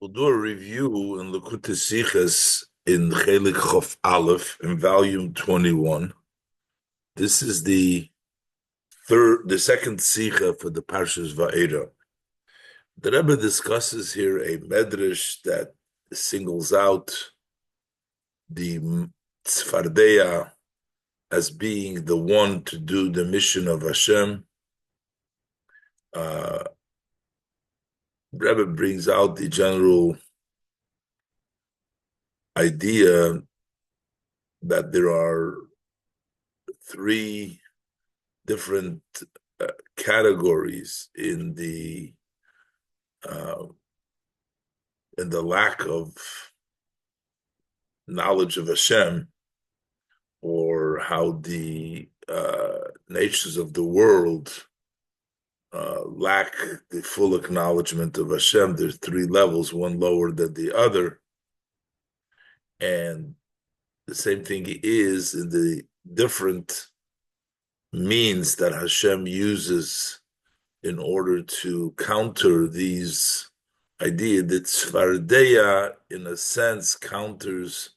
We'll do a review in Likutei Sichos in Chelek Chof Aleph in volume 21. This is the second Sicha for the Parshas Vaeira. The Rebbe discusses here a medrash that singles out the Tzfardeya as being the one to do the mission of Hashem. Rebbe brings out the general idea that there are three different categories in the lack of knowledge of Hashem, or how the nations of the world lack the full acknowledgement of Hashem. There's three levels, one lower than the other. And the same thing is in the different means that Hashem uses in order to counter these ideas. That Tzfardeya, in a sense, counters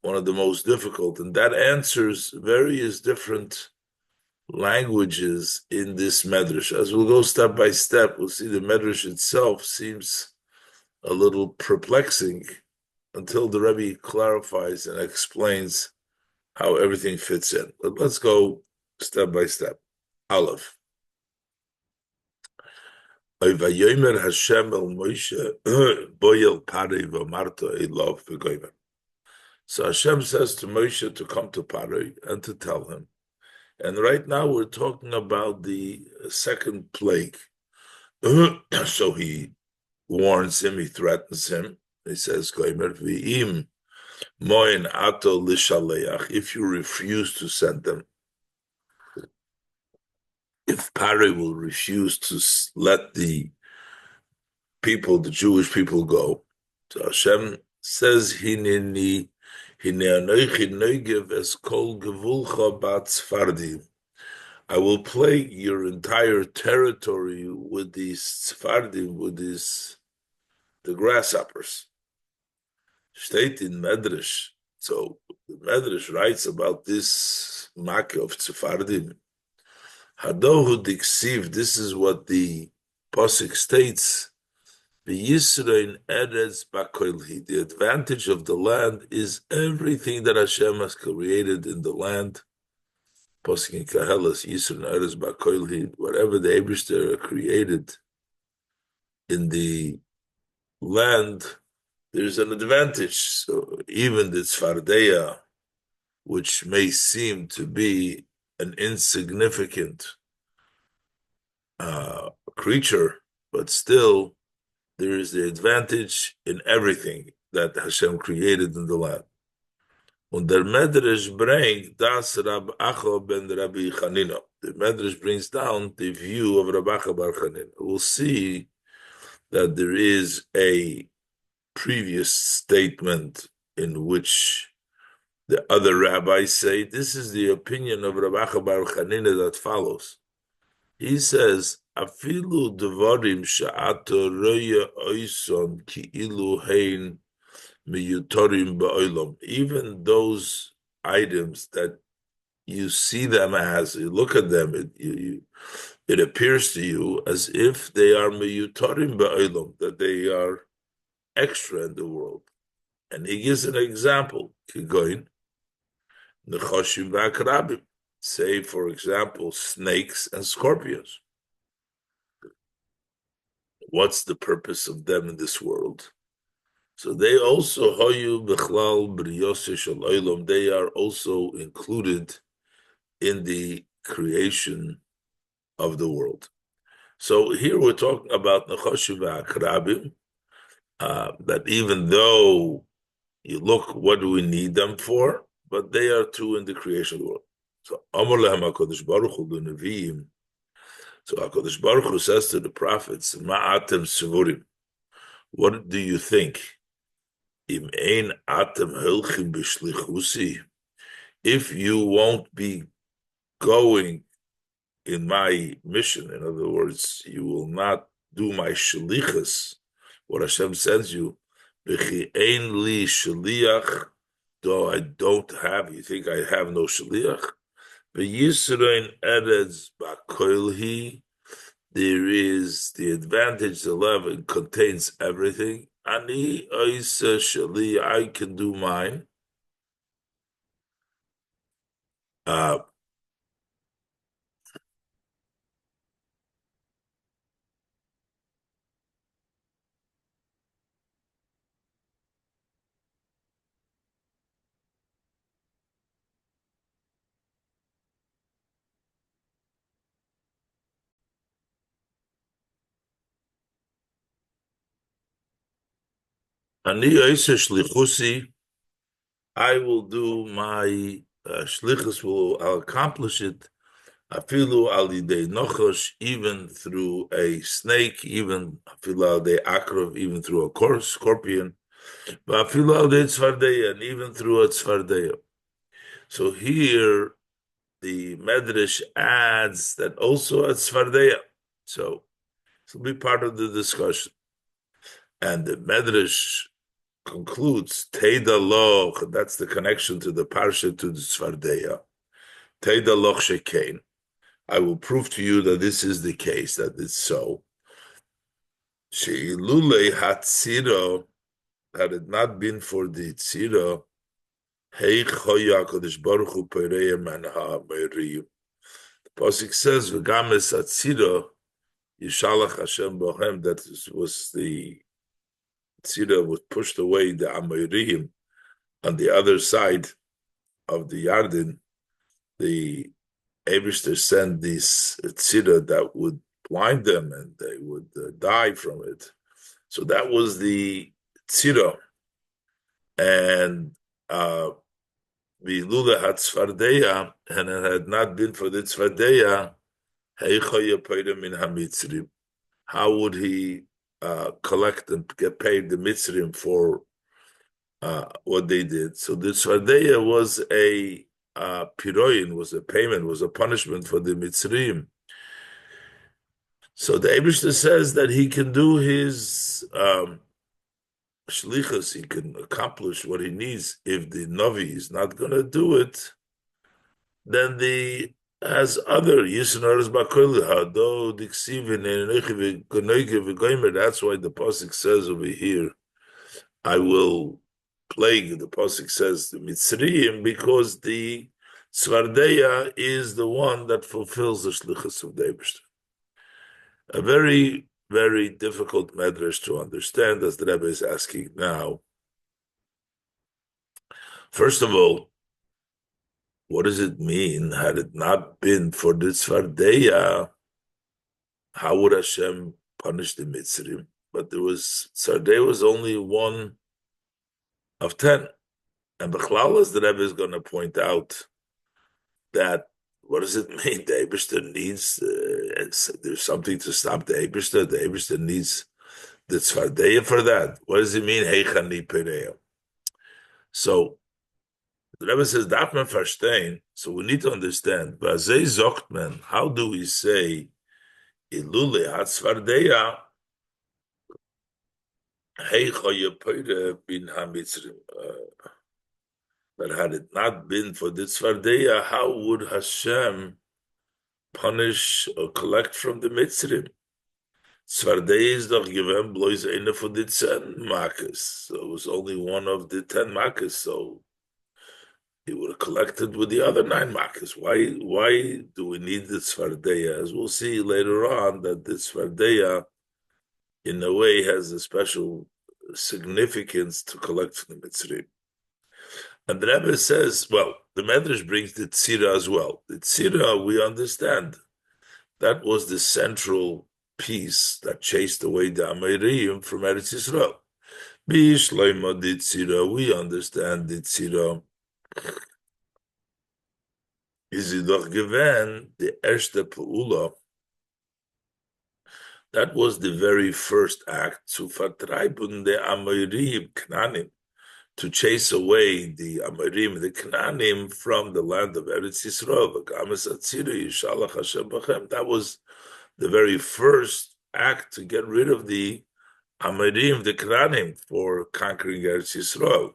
one of the most difficult, and that answers various different languages in this medrash. As we'll go step by step, we'll see the medrash itself seems a little perplexing until the Rebbe clarifies and explains how everything fits in. But let's go step by step. Aleph. Vayomer Hashem el Moshe boyel parei v'amarto elav v'goymer. So Hashem says to Moshe to come to Paroi and to tell him. And right now we're talking about the second plague. So he warns him, he threatens him. He says, Goymer v'im moin ato l'shaleach, if you refuse to send them. If Paroi will refuse to let the people, the Jewish people, go. So Hashem says, Hineni I will plague your entire territory with these Tzfardim, with the grasshoppers. State in Medrash. So the Medrash writes about this Makkah of Tzfardim. Hadohu diksiv, this is what the Pasuk states. The advantage of the land is everything that Hashem has created in the land. Whatever the Eibishter created in the land, there's an advantage. So even the Tzfardeya, which may seem to be an insignificant creature, but still, there is the advantage in everything that Hashem created in the land. Und der Medrash bringt das Rab Acha ben Rabbi Chanina. The Medrash brings down the view of Rab Acha bar Chanina. We'll see that there is a previous statement in which the other rabbis say, this is the opinion of Rab Acha bar Chanina that follows. He says, Afilu devarim sha'ato roya oison ki ilu hein miyutorim ba'olam. Even those items that you see them as, you look at them, it appears to you as if they are miyutorim ba'olam, that they are extra in the world. And he gives an example, kigoin, nechoshim v'akrabim. Say, for example, snakes and scorpions. What's the purpose of them in this world? So they also hoyu b'chlal b'riyoseh shel olam. They are also included in the creation of the world. So here we're talking about nechoshim v'akrabim, that even though you look, what do we need them for? But they are too in the creation of the world. So Amar lehem HaKadosh Baruch Hu l'Neviim. So HaKadosh Baruch Hu says to the prophets, Ma'atem Sevurim. What do you think? Im ein atem hilchim b'shlichusi. If you won't be going in my mission, in other words, you will not do my shlichus. what Hashem sends you. V'chi ein li shaliach, though I don't have, you think I have no shaliach? V'yisrein eretz ba'koilhi, there is the advantage, the love, it contains everything. Ani oisa shali, I can do mine. Uh, Ani oisa shlichusi, I will do my shlichus, I'll accomplish it. Afilu al yidei nochosh, even through a snake, even afilu al yidei akrov, even through a scorpion. But afilu al yidei tzvardeya, and even through a tzvardeya. So here the Medrash adds that also a tzvardeya. So this will be part of the discussion. And the Medrash concludes, Teida loch, that's the connection to the Parsha to the tzvardeya. Teida loch shekein. I will prove to you that this is the case, that it's so. Sheilule hatzira, had it not been for the tzira, hey choya kodesh baruch hu pereya manha meiriyim. The pasuk says, "V'games atzira yishalach Hashem bohem." That was the tzira was pushed away the Amorim on the other side of the Yarden. The Eibishter sent this tzira that would blind them and they would die from it. So that was the tzira. And the lula had tzvardeya, and it had not been for the tzvardeya, how would he collect and get paid the Mitzrim for what they did? So the tzvardeya was a piroin, was a payment, was a punishment for the Mitzrim. So the Eibishter says that he can do his shlichus, he can accomplish what he needs. If the Navi is not going to do it, then the has other Yisrael's Bakol Hado Diksivin and Goimer. That's why the Pasuk says over here, I will plague, the Pasuk says the Mitzrayim, because the Svardeya is the one that fulfills the shlichus of the Eibishter. A very, very difficult medrash to understand, as the Rebbe is asking now. First of all, what does it mean? Had it not been for the Tzvardeya, how would Hashem punish the Mitzrim? But Tzvardeya was only one of 10. And Bechlal, as the Rebbe is going to point out, that what does it mean? The Eibishter needs, there's something to stop the Eibishter. The Eibishter needs the Tzvardeya for that. What does it mean? Heichani Pereya. So the Rebbe says, Darf man verstehen, so we need to understand, Vazei zogt man, how do we say, Ilule hat Tzvardeya, Heichaya Pereya bin HaMitzrim. But had it not been for the Tzvardeya, how would Hashem punish or collect from the Mitzrim? Tzvardeya is doch given blois eine for the 10 makas. So it was only one of the 10 makas, so he would have collected with the other 9 makas. Why do we need the Tzvardeya? As we'll see later on, that the Tzvardeya, in a way, has a special significance to collect from the Mitzrim. And the Rebbe says, well, the Medrash brings the Tzira as well. The Tzira, we understand, that was the central piece that chased away the Amorim from Eretz Yisrael. B'Shloimo the Tzira, we understand the Tzira. Is it doch given the erste Peula? That was the very first act to vertreiben the Amorim Knanim, to chase away the Amorim, the Knanim, from the land of Eretz Yisrael. That was the very first act to get rid of the Amirim the Kranim for conquering Eretz Yisrael.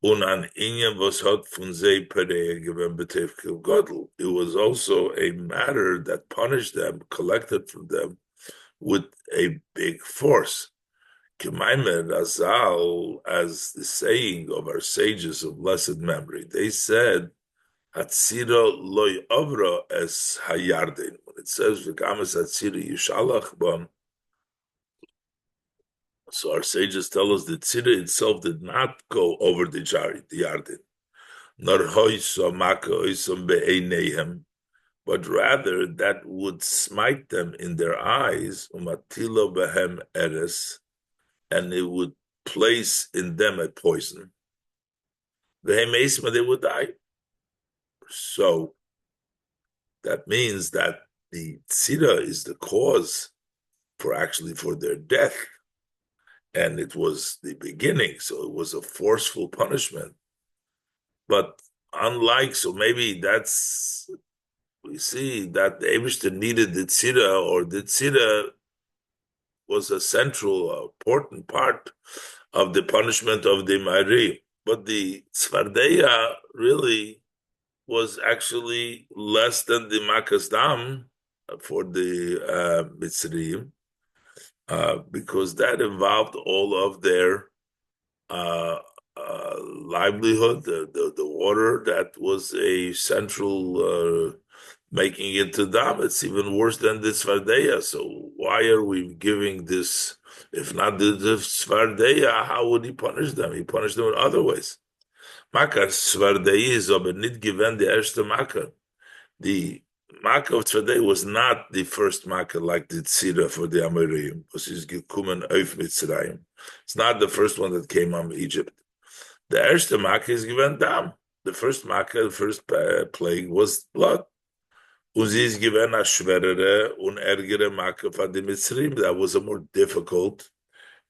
Und an Inyan was hat von sei Perea given B'tevkil Godel. It was also a matter that punished them, collected from them with a big force. Kemaimer Razal, as the saying of our sages of blessed memory, they said, Hatzira loy avra es hayardin. When it says, V'gamas Hatzira yishalach bam, so our sages tell us that Tzira itself did not go over the Yarden, nor hoiso maka oisom be'eineihem, but rather that would smite them in their eyes, umatilo behem eres, and it would place in them a poison. Vehemeisma, they would die. So that means that the tzira is the cause for their death, and it was the beginning, so it was a forceful punishment. But so maybe we see that the Eibishter needed the tzira, or the tzira was a central, important part of the punishment of the Ma'ari. But the Tzvardeya really was actually less than the Makas Dam for the Mitzrayim, because that involved all of their livelihood, the water that was a central making it to dam. It's even worse than the Svardeya. So why are we giving this? If not the Svardeya, how would he punish them? He punished them in other ways. Makar Svardeya is aber nicht given the erste Makar. The Makkah of Tzvadei was not the first Makkah like the Tzira for the Amorim, was his Gekumen Euf Mitzrayim. It's not the first one that came on Egypt. The Erste Makkah is given Dam. The first Makkah, the first plague was blood. Uzi is given a schwerere und ärgere Makkah for the Mitzrayim. That was a more difficult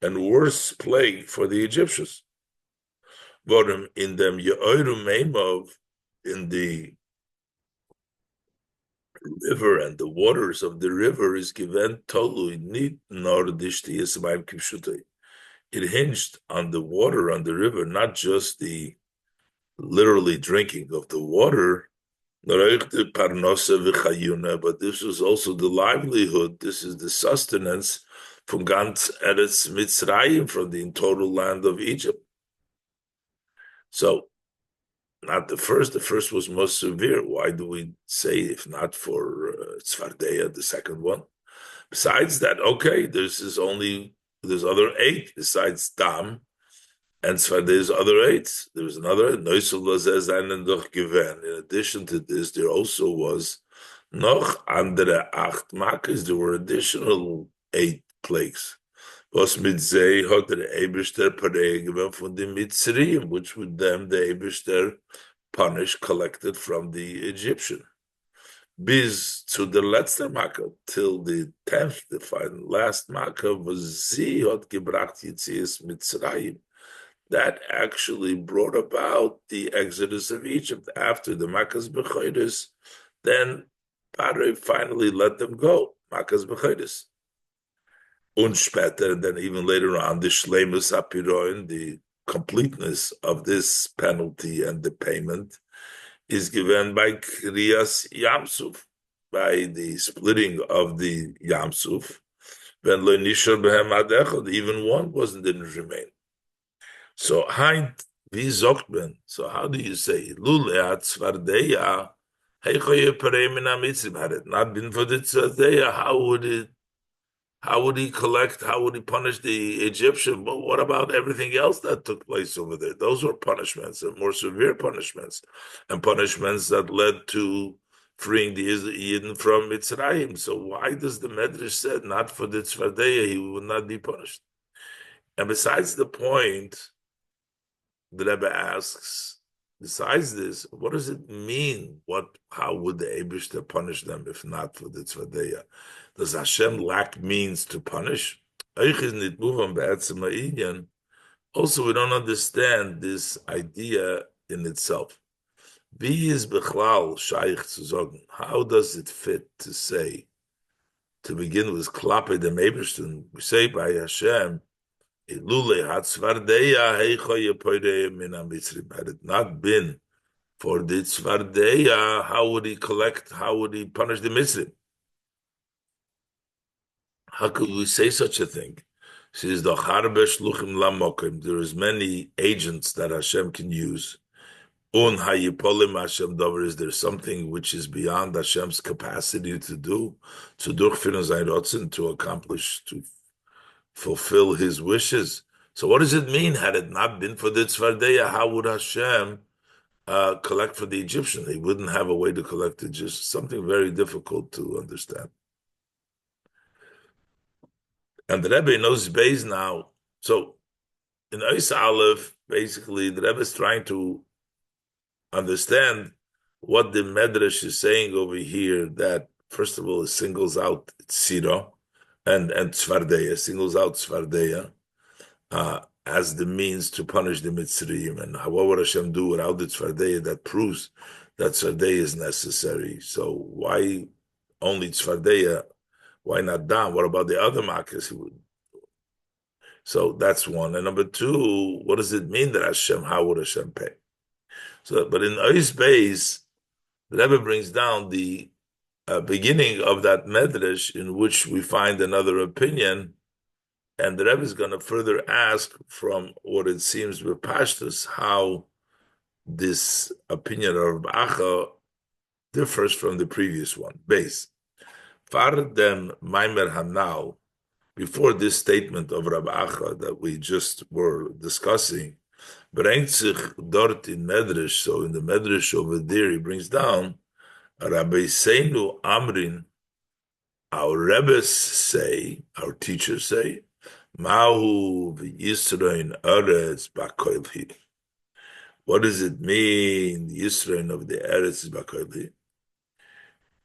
and worse plague for the Egyptians. Warum in them Ye'orum Meimov, in the river and the waters of the river is given tolu nit nor dishti yismayim kipshutei. It hinged on the water on the river, not just the literally drinking of the water, but this was also the livelihood. This is the sustenance from Gantz Eretz Mitzrayim, from the total land of Egypt. So not the first was most severe. Why do we say, if not for Tzvardeya, the second one? Besides that, okay, there's other 8 besides Dam, and Tzvardeya's other 8. There's another, in addition to this, there also was noch andere 8 Makkahs. There were additional 8 plagues. Was mit zei hat der Eibishter Parege von the Mitzrayim, which with them the Eibishter punished, collected from the Egyptian. Bis to the letzte Makkah, till the 10th, the final last Makkah, was sie hat gebracht Yitzias Mitzrayim. That actually brought about the exodus of Egypt after the Makkah's B'chodesh. Then Pare finally let them go, Makkah's B'chodesh. Und später, then even later on, the Shleimus Apiroin, the completeness of this penalty and the payment, is given by Kriyas Yamsuf, by the splitting of the Yamsuf. When lo nishar behem ad echad, even one didn't remain. So Heint, wie sagt man? So how do you say? Lule at Tzvardeya, heichoye perei min ha-mitzrim. Had it not been for the Tzvardeya, how would he collect? How would he punish the Egyptian? But what about everything else that took place over there? Those were punishments, and more severe punishments, and punishments that led to freeing the Yidden from Mitzrayim. So why does the Medrash say not for the Tzvardeya he would not be punished? And besides the point, the Rebbe asks, besides this, what does it mean? How would the Eibishter punish them if not for the Tzvardeya? Does Hashem lack means to punish? Also, we don't understand this idea in itself. How does it fit to say to begin with, klape the Eibishter. We say by Hashem, Ilule hatzvardeya heicho yepoidei min hamitzrim. Had it not been for the tzvardeya, how would he collect? How would he punish the Mitzrim? How could we say such a thing? Says the harbe shluchim lamokim. There is many agents that Hashem can use. Un hayipolim Hashem dover. Is there something which is beyond Hashem's capacity to do? To durchführen sein Rotzen, to accomplish, to fulfill His wishes. So what does it mean? Had it not been for the tzvardeya, how would Hashem collect for the Egyptians? He wouldn't have a way to collect it. Just something very difficult to understand. And the Rebbe knows Beis now. So in Ois Aleph, basically, the Rebbe is trying to understand what the Medrash is saying over here, that first of all, it singles out Tzira and Tzvardeya, singles out Tzvardeya as the means to punish the Mitzrayim. And what would Hashem do without the Tzvardeya? That proves that Tzvardeya is necessary. So why only Tzvardeya? Why not Dam? What about the other Makkahs? So that's one. And number two, what does it mean that Hashem, how would Hashem pay? So, but in Ois Beis, the Rebbe brings down the beginning of that Medrash in which we find another opinion, and the Rebbe is going to further ask from what it seems with Pashtus how this opinion of Rabbi differs from the previous one. Beis. Fardem Maimer Hanal, before this statement of Rabbi Acha that we just were discussing, bringt sich dort in Medrash, so in the Medrash over there, he brings down, Rabbi Seinu Amrin, our Rebbes say, our teachers say, Mahu v'Yisrael Eretz b'Koilhi. What does it mean, the Yisrael of the Eretz is b'Koilhi?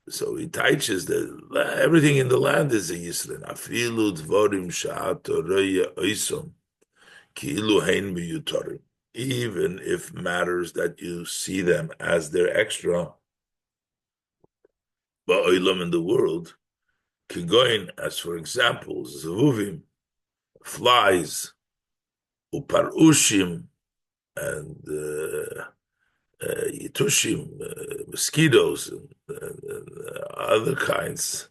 So he teaches that everything in the land is a Yisrael. Afilu dvorim sha'ato roya oisom ki'ilu hein miyutarim. Even if matters that you see them as they're extra, ba'olam in the world, kigoin, as for example, zvuvim, flies, uparushim, and yitushim, mosquitoes, and other kinds.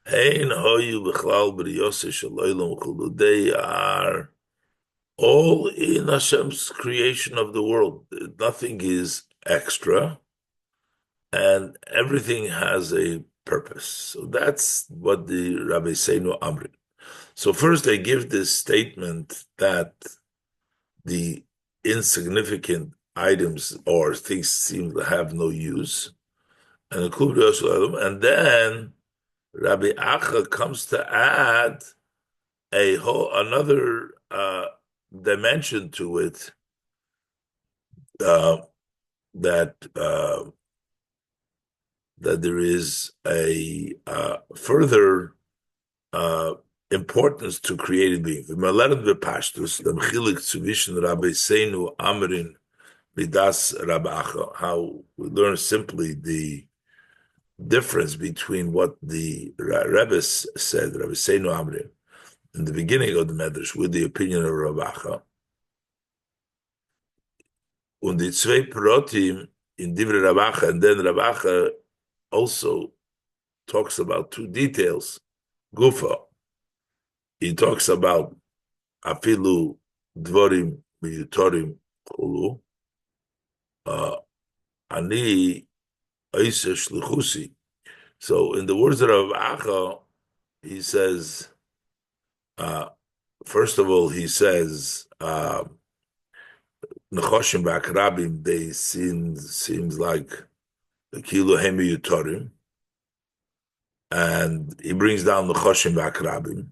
Hein hoyu b'chlal b'riyoseh shaloylom chulu. They are all in Hashem's creation of the world. Nothing is extra, and everything has a purpose. So that's what the Rabbi Seinu Amrin. So first they give this statement that the insignificant items or things seem to have no use, and then Rabbi Acha comes to add another dimension to it, that there is a further importance to created beings. The Malered V'Pashtus, the Mchilik Tzuvishin Rabbi Seinu Amrin Midas Rabbi Acha, how we learn simply the difference between what the Rebbe said, Rabbi Seinu Amrin, in the beginning of the Medrash, with the opinion of Rabbi Acha, und die zwei Protim in Divrei Rabbi Acha, and then Rabbi Acha also talks about two details. Gufa, he talks about afilu dvorim miyutorim chulu, ani oise shlichusi. So in the words of Rabbi Acha, he says, first of all, he says, Nechoshim ba'akrabim, they seems like the kilo hemi yutorim, and he brings down the Nechoshim ba'akrabim,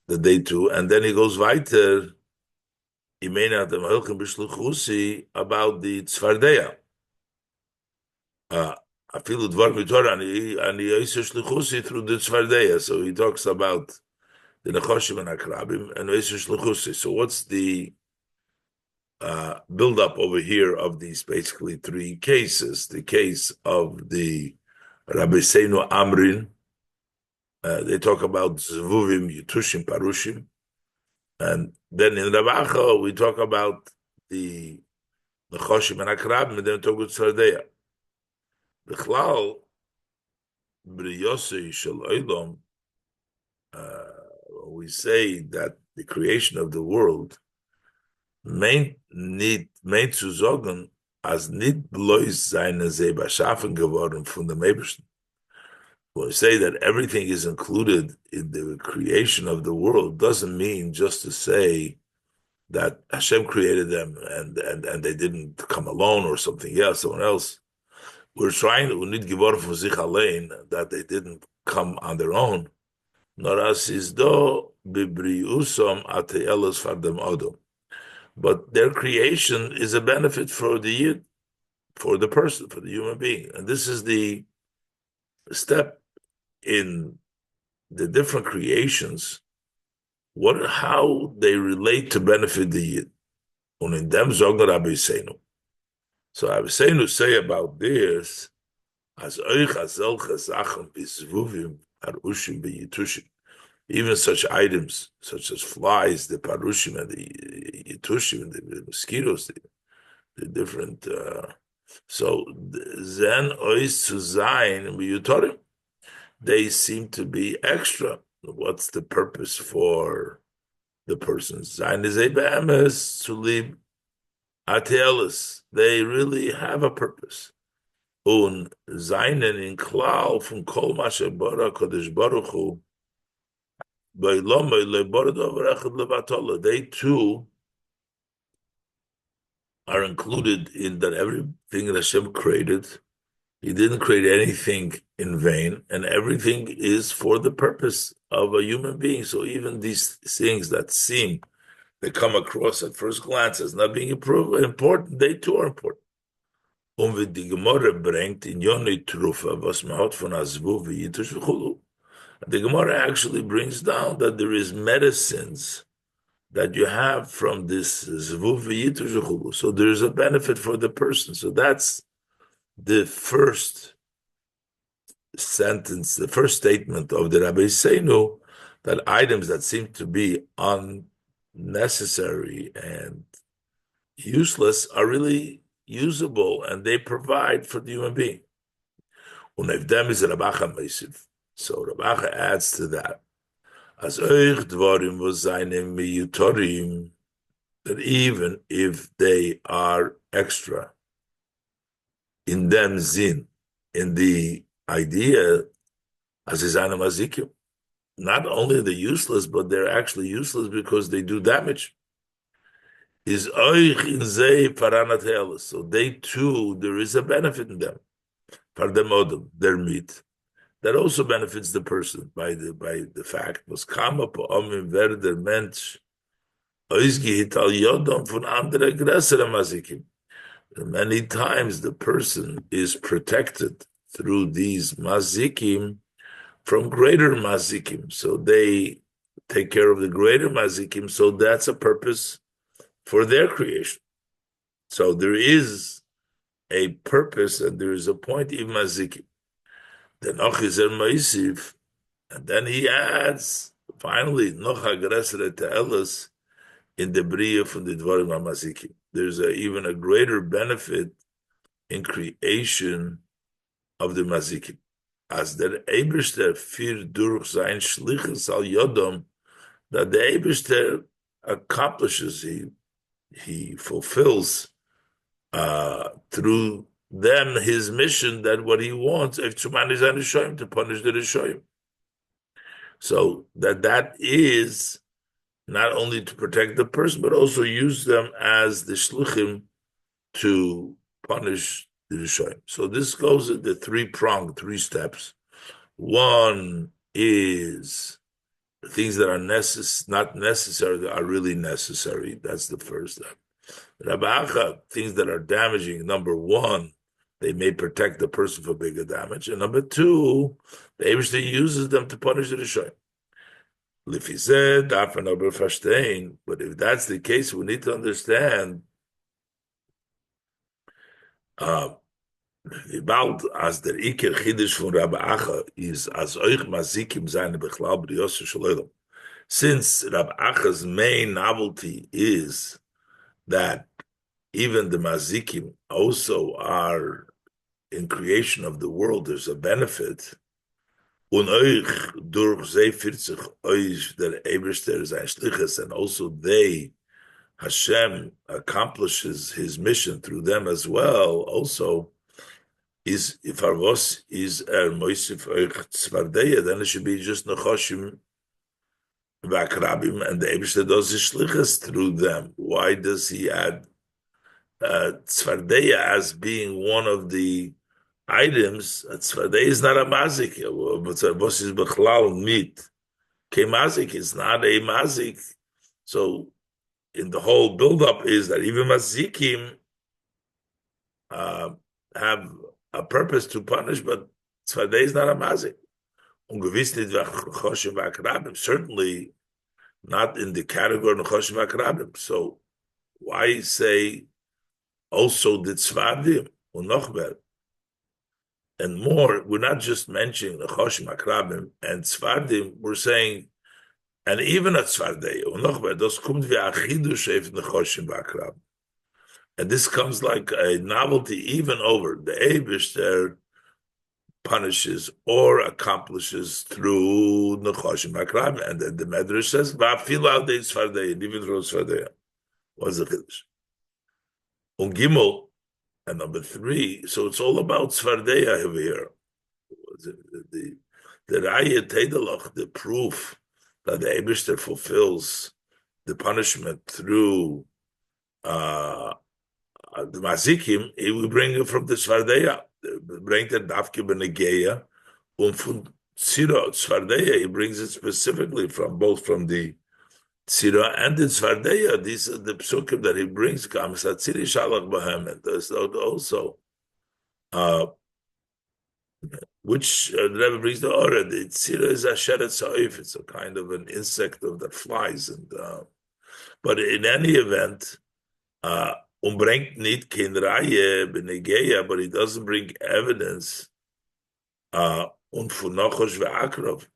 the day two, and then he goes weiter, about the tzvardeya. Afilu dvar mitor and he through the tzvardeya. So he talks about the Nechoshim and Akrabim and Shluchusi. So what's the build up over here of these basically three cases? The case of the Rabbi Seinu Amrin, They talk about Zvuvim, Yutushim, Parushim. And then in Ravacha, we talk about the Nechoshim and Akrabim, and then we talk about Sardeya. The Chlal, B'riyosei Shel Oilom, we say that the creation of the world main zu sagen, as nicht bloß seine selber schaffen geworden von dem Ebersten. When we say that everything is included in the creation of the world, doesn't mean just to say that Hashem created them and they didn't come alone or something else, someone else. We need geworden von sich allein, that they didn't come on their own. Nor as is do bibriusam ateelos fardem odom. But their creation is a benefit for the yid, for the person, for the human being. And this is the step in the different creations, how they relate to benefit the yid. Und in dem sagen Rabbi Seinu. So Rabbi Seinu say about this, as euch as solche Sachen bisvuvim arushim b'yitushim. Even such items, such as flies, the parushim and the yitushim, the mosquitoes, the different. So then ois zu sein b'yutorim, they seem to be extra. What's the purpose for the person? Sein is a be'emes to leave atelis. They really have a purpose. Un seinen in klau from kol mashe bara kodesh baruch hu. They too are included in that everything that Hashem created. He didn't create anything in vain, and everything is for the purpose of a human being. So even these things that they come across at first glance as not being important, they too are important. Wie die Gemara bringt in Yoni Trufa, was man hat von Azvu v'yitush v'chulu. The Gemara actually brings down that there is medicines that you have from this Zvu v'yitush v'chulu. So there is a benefit for the person. So that's the first sentence, the first statement of the Rabbi Seinu, that items that seem to be unnecessary and useless are really usable, and they provide for the human being. Unevdem is Rabacha Meisiv. So Rabacha adds to that, as euch dvarim was seinem miyutorim, that even if they are extra, in them zin, in the idea, as is mazikim, not only the useless, but they're actually useless because they do damage. Is oich in zei paranat. So they too, there is a benefit in them. Pardemodem, their meat. That also benefits the person by the fact was kama po'omim verder mensch oizgehit al yodom von andere größere mazikim. Many times the person is protected through these mazikim from greater mazikim. So they take care of the greater mazikim. So that's a purpose for their creation. So there is a purpose and there is a point in mazikim. The noch is Meisiv, and then he adds, finally, noch agresere te'elas in the bria from the dvarim hamazikim. There's even a greater benefit in creation of the mazikim. As der Eberster fir durch sein Schlichus al Yodom, that the Eberster accomplishes, he fulfills through them his mission, that what he wants, if to punish the Rishoyim. So that is not only to protect the person, but also use them as the shluchim to punish the Rishoyim. So this goes at the three steps. One is the things that are not necessary, that are really necessary. That's the first step. Rabacha, things that are damaging. Number one, they may protect the person for bigger damage. And number two, the Eibishter uses them to punish the Rishoyim. But if that's the case, we need to understand Bald as der Iker Chiddush von Rabbi Acha is as euch mazikim seine Bechlal B'riyos Shalom. Since Rabbi Acha's main novelty is that even the mazikim also are in creation of the world, there's a benefit. Und euch durch sie 40 euch der Eberster sein Schliches, and also they, Hashem accomplishes his mission through them as well. Also, is if Arvos is Moisif euch Tzvardeya, then it should be just Nechoshim Vakrabim, and the Eberster does his Shliches through them. Why does he add Tzvardeya as being one of the items? Tzvardeya is not a mazik, but Arvos is Bechlal meat. Mazik is not a mazik. So in the whole build-up is that even mazikim have a purpose to punish, but tzvadei is not a mazik. Certainly not in the category of choshim v'akrabim. So why say also the tzvadim unochber? And more, we're not just mentioning the choshim v'akrabim and tzvadim, we're saying, and even a tzvardei, unochber, das kommt wie a chidush in the choshim v'akrabim. And this comes like a novelty even over the Eibishter punishes or accomplishes through Nechoshim Akrab. And then the Medrash says, Va'afil al dei tzvardei, and even through tzvardei. What's the Chiddush? Gimel, and number 3, so it's all about tzvardei over here. The Raya Teidalach, the proof that the Eibishter fulfills the punishment through the mazikim, he will bring it from the Tzvardeya. Bring the Dafke Benegeya, from Tzira, Tzvardeya, he brings it specifically from both from the Tzira and the Tzvardeya. These are the psukim that he brings, comes at Tziri Shalach Bahem, and there's also, which the Rebbe brings the Ora. The Tzira is a Sheret Sa'if, it's a kind of an insect that flies, and but in any event, bringt nicht kein Reihe benegeya, but he doesn't bring evidence und von Nachosh ve'akrov,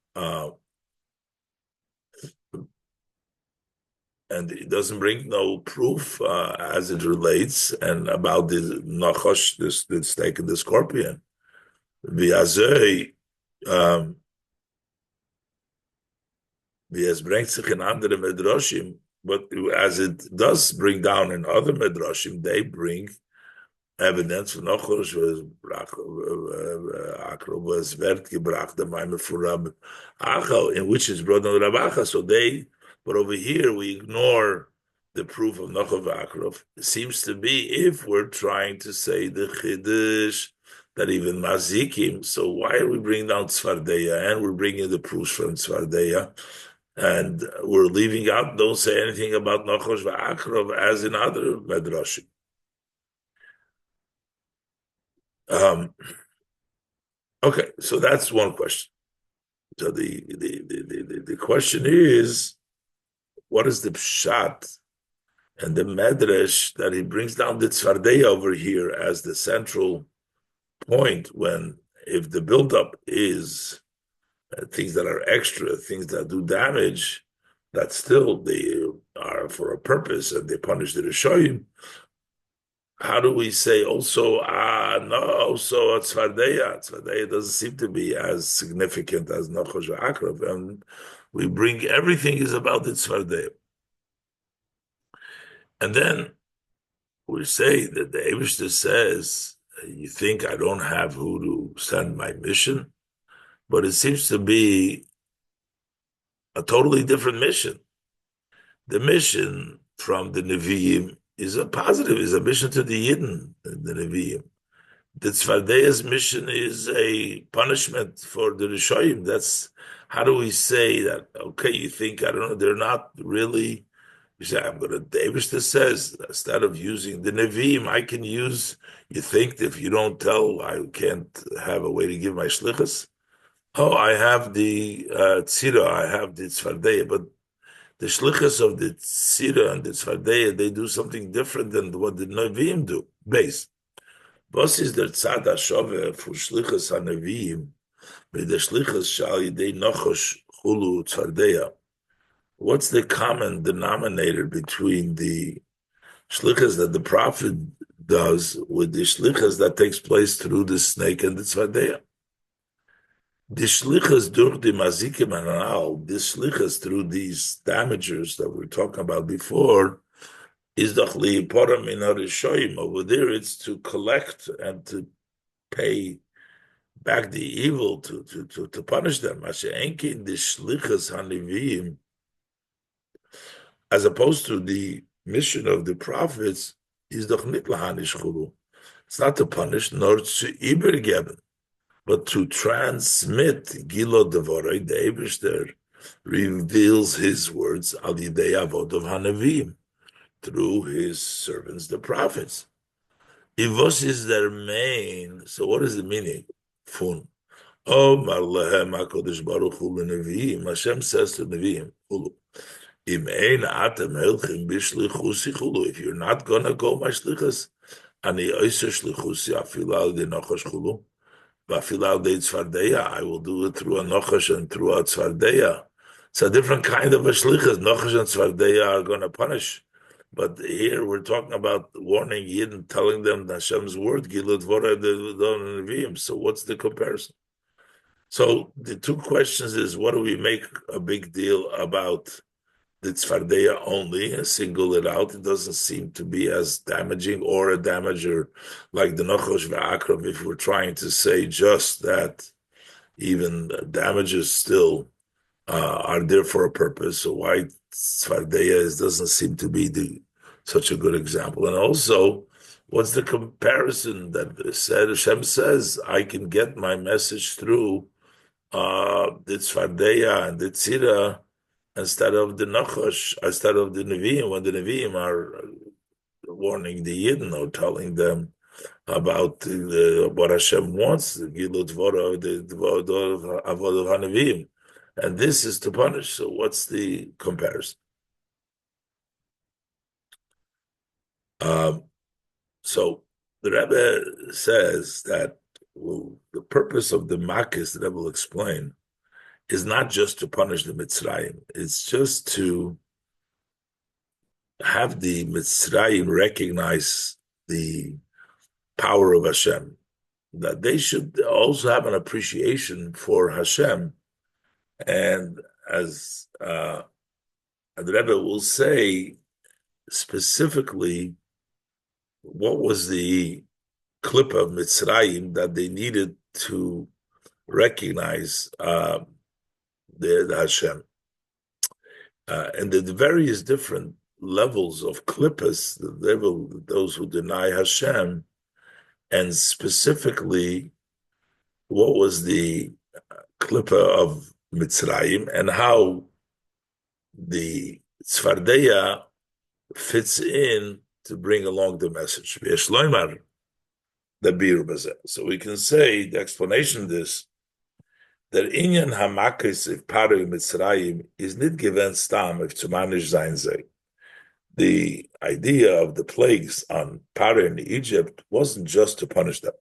and he doesn't bring no proof as it relates and about the Nachosh, the snake and the scorpion. V'azoi v'ez bringt sich in andere medrashim. But as it does bring down in other medrashim, they bring evidence for Nochosh was Akro was Vert gebracht the Maimon for Rabbi Achal, in which is brought on Rabbi Achal. So they, but over here we ignore the proof of Nochov Akrov. It seems to be if we're trying to say the Chiddush that even Mazikim. So why are we bringing down Tzvardeya and we're bringing the proofs from Tzvardeya? And we're leaving out, don't say anything about Nachosh v'Akrov as in other medrashim. Okay, so that's one question. So the question is, what is the pshat and the medrash that he brings down the tzvardeya over here as the central point when if the buildup is things that are extra, things that do damage, that still they are for a purpose and they punish the Rishoyim. How do we say also, no, so Tzvardeya doesn't seem to be as significant as Nachosh Akrav, and we bring everything is about the Tzvardeya. And then we say that the Eibishter says, you think I don't have who to send my mission? But it seems to be a totally different mission. The mission from the Nevi'im is a positive, is a mission to the Yidden, the Nevi'im. The Tzvardeya's mission is a punishment for the Rishoyim. That's, how do we say that, okay, you think, I don't know, they're not really, you say, I'm going to, David says, instead of using the Nevi'im, I can use, you think if you don't tell, I can't have a way to give my shlichus? Oh, I have the tzira, I have the tzvardeya, but the shlichus of the tzira and the tzvardeya, they do something different than what the Nevi'im do, base. Was ist der Tzad HaShove für Shlichus HaNeviim mit der Shlichus Shal Yidei Nochosh Chulu Tzardeya? What's the common denominator between the shlichus that the prophet does with the shlichus that takes place through the snake and the tzvadeya? The shlichus durch the mazikim anal, this shlichus through these damagers that we were talking about before, is doch liiporam in harishoyim. Over there, it's to collect and to pay back the evil, to punish them. Asher enki in the shlichus hanivim, as opposed to the mission of the prophets, is doch nit lahanish chulu. It's not to punish, nor to übergeben, but to transmit Gilo Devorah, the Eibishter reveals his words al yidei avod of Hanavim, through his servants, the prophets. Ivos is their main. So what is the meaning? Fun. Oh, Marlehem HaKodesh Baruch Hu Nevi'im. Hashem says to Nevi'im, Hulu. Im ein atem helchim bishlichusi chulu. If you're not going to go my shlichus, ani oiser shlichusi afilu al de nochosh chulu. Afilu al de tzvardeya. I will do it through a nochosh and through a tzvardeya. It's a different kind of a shlichus. Nochosh and tzvardeya are going to punish. But here we're talking about warning Yidden, telling them Hashem's word, Gilad Vorah Nevi'im. So what's the comparison? So the two questions is, what do we make a big deal about the tzvardeya only and single it out? It doesn't seem to be as damaging or a damager like the Nochosh Ve'akrav, if we're trying to say just that even damages still are there for a purpose. So why tzvardeya doesn't seem to be such a good example. And also, what's the comparison that said Hashem says I can get my message through the tzvardeya and the tzira instead of the nachash, instead of the nevi'im, when the nevi'im are warning the Yidden or telling them about what Hashem wants, the Gilut Vora, the Avodah HaNevi'im. And this is to punish. So what's the comparison? So the Rebbe says that the purpose of the Makis, the Rebbe will explain, is not just to punish the Mitzrayim. It's just to have the Mitzrayim recognize the power of Hashem, that they should also have an appreciation for Hashem. And as the Rebbe will say, specifically, what was the clip of Mitzrayim that they needed to recognize the Hashem? And the various different levels of klippas, those who deny Hashem, and specifically, what was the klippa of Mitzrayim and how the tzvardeya fits in to bring along the message. So we can say the explanation of this, that inyan hamakis if Paro Mitzrayim is not given stam if tzumanish zayin zeh. The idea of the plagues on Paro in Egypt wasn't just to punish them,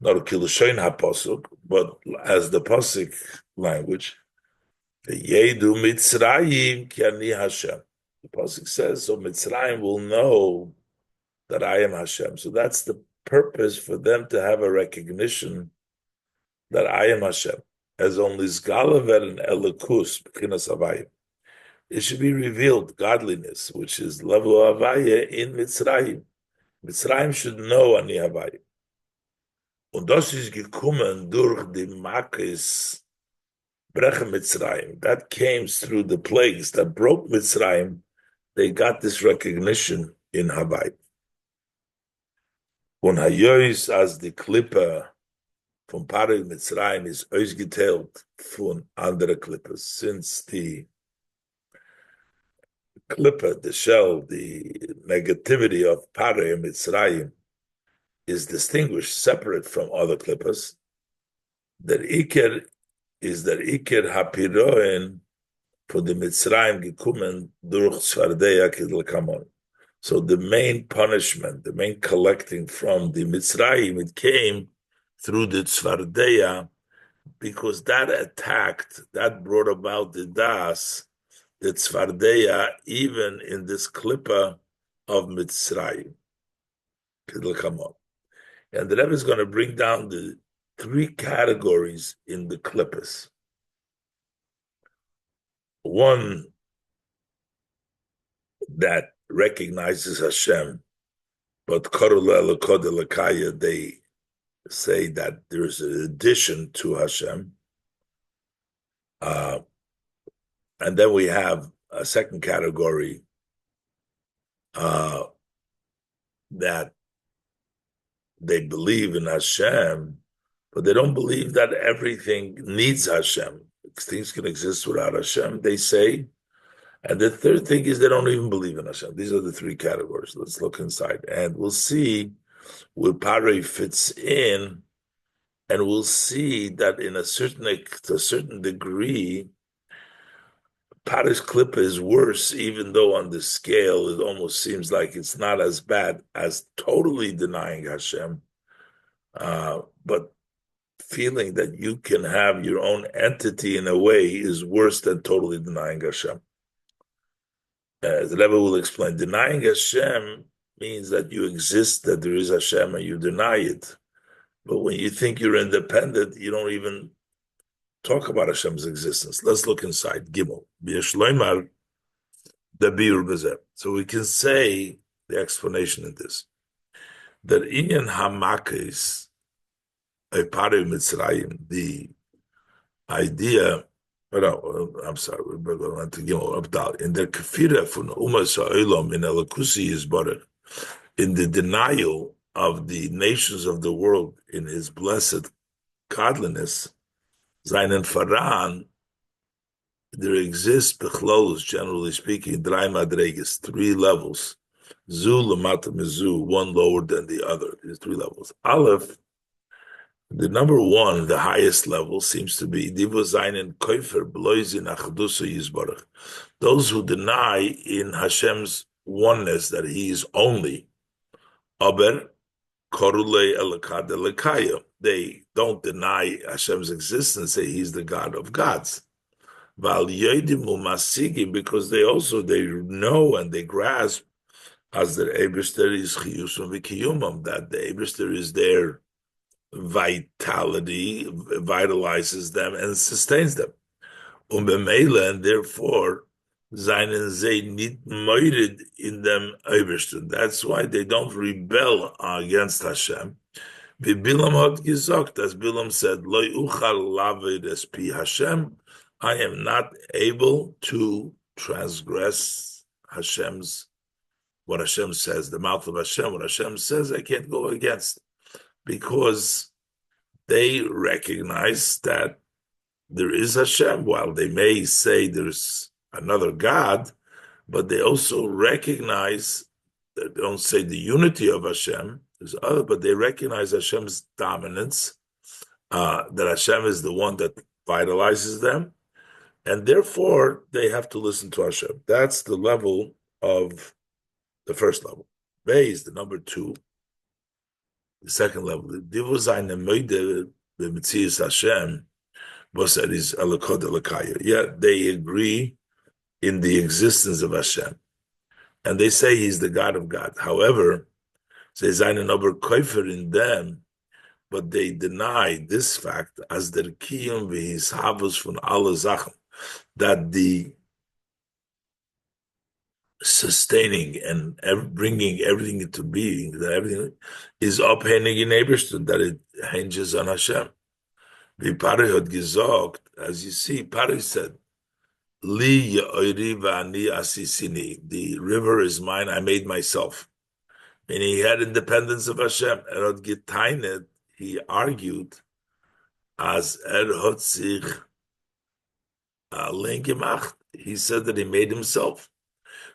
not a kilushain haposuk, but as the posuk language, the yedu Mitzrayim ki ani Hashem. The pasuk says, so Mitzrayim will know that I am Hashem. So that's the purpose, for them to have a recognition that I am Hashem. As only Zgalaver and Elikus, Bechinas Havayim. It should be revealed, godliness, which is level of Havayim in Mitzrayim. Mitzrayim should know Ani Havayim. Und das ist gekommen durch die Makis Brechen Mitzrayim. That came through the plagues that broke Mitzrayim. They got this recognition in Havayim. Und Hayois as the Klippa from Paro Mitzrayim is ausgeteilt von andere Klippas. Since the Klippa, the shell, the negativity of Paro Mitzrayim is distinguished, separate from other Klippas, the Iker is the Iker Hapiroen for the Mitzrayim gekommen durch Tzvardeya Kidl Kamon. So the main punishment, the main collecting from the Mitzrayim, it came through the Tzvardeya, because that attacked, that brought about the Das, the Tzvardeya, even in this klippa of Mitzrayim. And the Rebbe is going to bring down the three categories in the klippas. One that recognizes Hashem, but they say that there's an addition to Hashem. And then we have a second category that they believe in Hashem, but they don't believe that everything needs Hashem. Things can exist without Hashem, they say. And the third thing is they don't even believe in Hashem. These are the three categories. Let's look inside. And we'll see where Parei fits in, and we'll see that to a certain degree, Parei's klippa is worse, even though on the scale it almost seems like it's not as bad as totally denying Hashem. But feeling that you can have your own entity in a way is worse than totally denying Hashem. The Rebbe will explain, denying Hashem means that you exist, that there is Hashem, and you deny it. But when you think you're independent, you don't even talk about Hashem's existence. Let's look inside. Gimel. So we can say the explanation in this, that inyan hamakis, a Parei Mitzrayim, the idea. No, I'm sorry, we're going to Gimel Abdal. In the kafira from Umas Ha'olam in Elakusi is Baruch, in the denial of the nations of the world in His blessed godliness, Zainen Faran, there exists bechlolos, generally speaking, drei madreges, three levels. Zu lamata mizu, one lower than the other. There's three levels. Aleph, the number one, the highest level, seems to be Divo Zainen Koifer Bloizin Achadusa Yizbarach. Those who deny in Hashem's oneness that He is only. Aber Korule Elakad Elakaya. They don't deny Hashem's existence, say He's the God of gods. Val Yedimu Masigi, because they know and they grasp as the Eibishter is Chiyusum V'Kiyumam, that the Eibishter is their vitality, vitalizes them and sustains them. And therefore, Zainen Zeh nit moirid in them Eibishter. That's why they don't rebel against Hashem. Bilam had gesagt, as Bilam said, Lo uchal laved es pi Hashem, I am not able to transgress what Hashem says, the mouth of Hashem, what Hashem says, I can't go against, because they recognize that there is Hashem, while they may say there's another God, but they also recognize that they don't say the unity of Hashem, but they recognize Hashem's dominance, that Hashem is the one that vitalizes them, and therefore they have to listen to Hashem. That's the level of the first level. Bay is the number two, the second level. Yeah, they agree in the existence of Hashem, and they say He's the God of God. However, they sign another koifer in them, but they deny this fact as der kiyum v'his havus von alle Sachen, that the sustaining and bringing everything into being, that everything is abhängig in Eibishter, that it hinges on Hashem. Wie Parei had gesagt, as you see, Parei said, Li ya'ori v'ani asisini, the river is mine, I made myself. Meaning he had independence of Hashem. Erod Gitainet, he argued, as Erod sich Gemacht. He said that he made himself.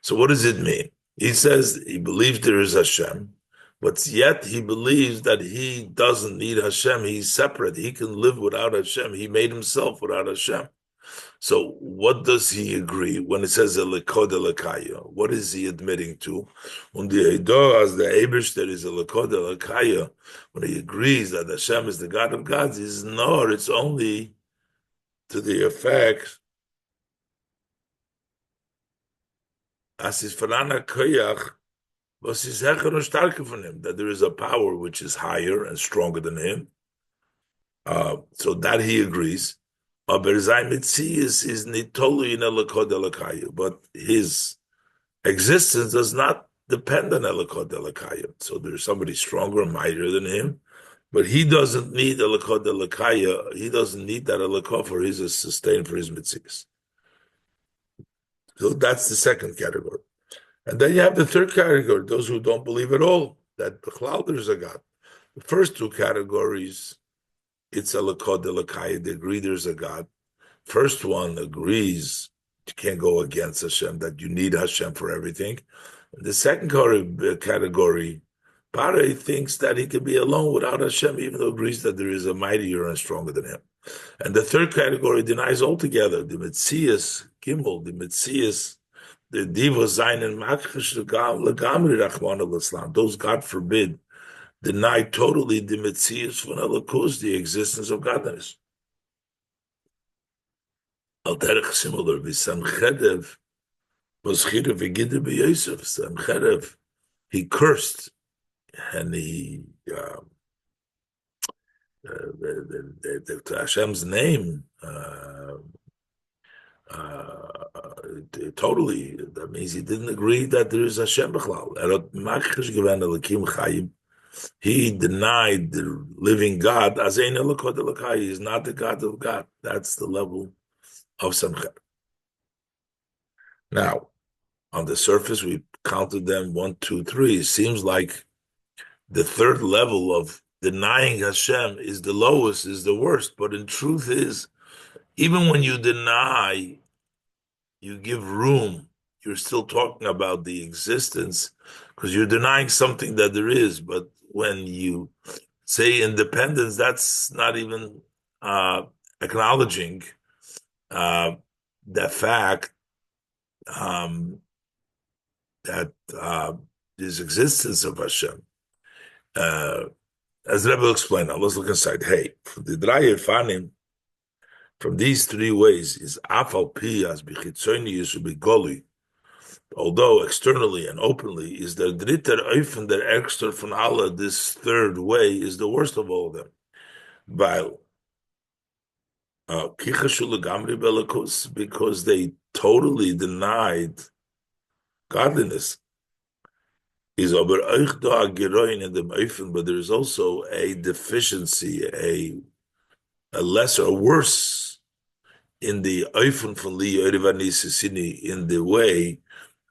So what does it mean? He says he believes there is Hashem, but yet he believes that he doesn't need Hashem. He's separate. He can live without Hashem. He made himself without Hashem. So what does he agree when it says Elekod Elekaya? What is he admitting to? When the Eidah as the Eibush there is Elekod Elekaya, when he agrees that Hashem is the God of gods, he's no, it's only to the effect as is Farana Koyach, was is Hecher und Starke von him, that there is a power which is higher and stronger than him. So that he agrees. Aber sein Metzias is nicht totally in Elekod Elekaya, but his existence does not depend on Elokot Elokaya. So there's somebody stronger and mightier than him, but he doesn't need Elokot Elokaya. He doesn't need that Elokot for his sustain for his mitzvahs. So that's the second category. And then you have the third category, those who don't believe at all that the cloud is a God. The first two categories, it's Elokot Elokaya. They agree there's a God. First one agrees you can't go against Hashem, that you need Hashem for everything. The second category, Pare thinks that he can be alone without Hashem, even though agrees that there is a mightier and stronger than him. And the third category denies altogether the Metzias, Gimel, the Metzias, the Diva Zayin and Makfish Lagamri Rachman al-Islam. Those, God forbid, deny totally the Metzias from Elokus, the existence of godliness. Al derech similar, V'Samchedev was Chidav V'Gidev B'Yosef. Samchedev, he cursed and he Hashem's name totally. That means he didn't agree that there is Hashem b'chlal. He denied the living God as ein elokot elokai. He is not the God of God. That's the level of Samchet. Now, on the surface, we counted them 1, 2, 3. It seems like the third level of denying Hashem is the lowest, is the worst. But in truth is, even when you deny, you give room, you're still talking about the existence because you're denying something that there is. But when you say independence, that's not even acknowledging the fact that there's existence of Hashem. As Rebbe will explain, now let's look inside. Hey, the Draya Fanim, from these three ways, is Afal Pi as Bichitzoni Yisubigoli, although externally and openly, is der Dritter Eufen der Ärgster von Allah, this third way is the worst of all of them. Weil because they totally denied godliness. Is aber euch da geroin in dem Eufen, but there is also a deficiency, a lesser, a worse in the Eufen von Li Sisini, in the way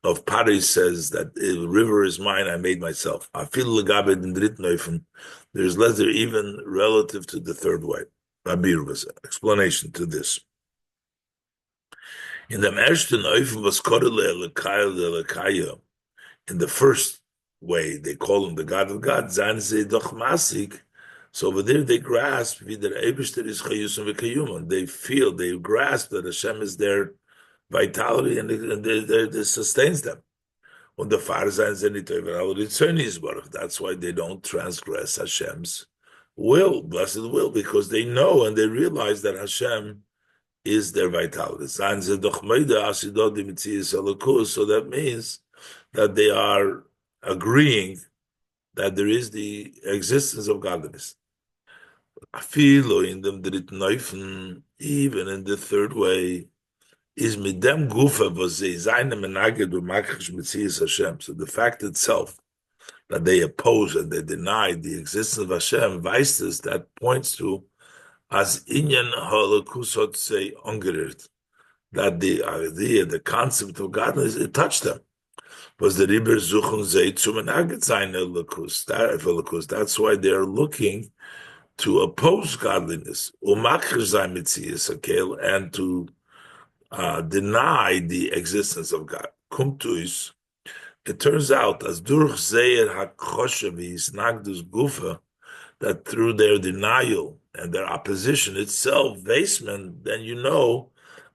of Paris says that the river is mine, I made myself. I feel legabe in dritten Eufen. There's lesser even relative to the third way. Rabir was an explanation to this. In the ersten Eufen was korele lekaya. In the first way, they call him the God of God. Zan ze doch masik. So over there, they grasp wie der Eibishter is chayusum v'kayuman. They feel, they grasp that Hashem is their vitality and it sustains them. Und der Fahrer sein sie nicht over all the That's why they don't transgress Hashem's blessed will, because they know and they realize that Hashem is their vitality. So that means that they are agreeing that there is the existence of godliness. In them even in the third way, is mit dem gufa was they seine menaged und makish mitzias Hashem. So the fact itself that they oppose and they deny the existence of Hashem, weist that points to as inyan holokusot say ungerert, that the idea, the concept of godliness, it touched them. Was the Riber Zuchun Zay zu menaget sein Elokus. That's why they're looking to oppose godliness, and to deny the existence of God. Kumtuis. It turns out as durch Zeir HaKoshevis Nagdus Gufa, that through their denial and their opposition itself, basement, then you know,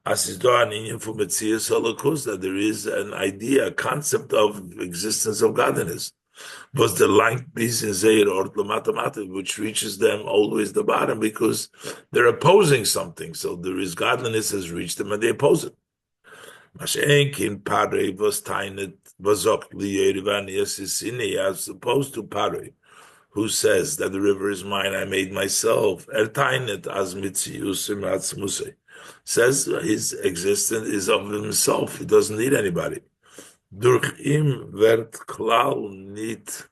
As is do an inyan for Metzias Holocaust, that there is an idea, a concept of existence of godliness. Was the line piece in Zeir or Mathematics, which reaches them always the bottom because they're opposing something. So there is godliness has reached them and they oppose it. Mashenkin Pare was tainet was as opposed to Pare, who says that the river is mine, I made myself. Tainet as mitzius says his existence is of himself. He doesn't need anybody. Durch ihm wird klar nicht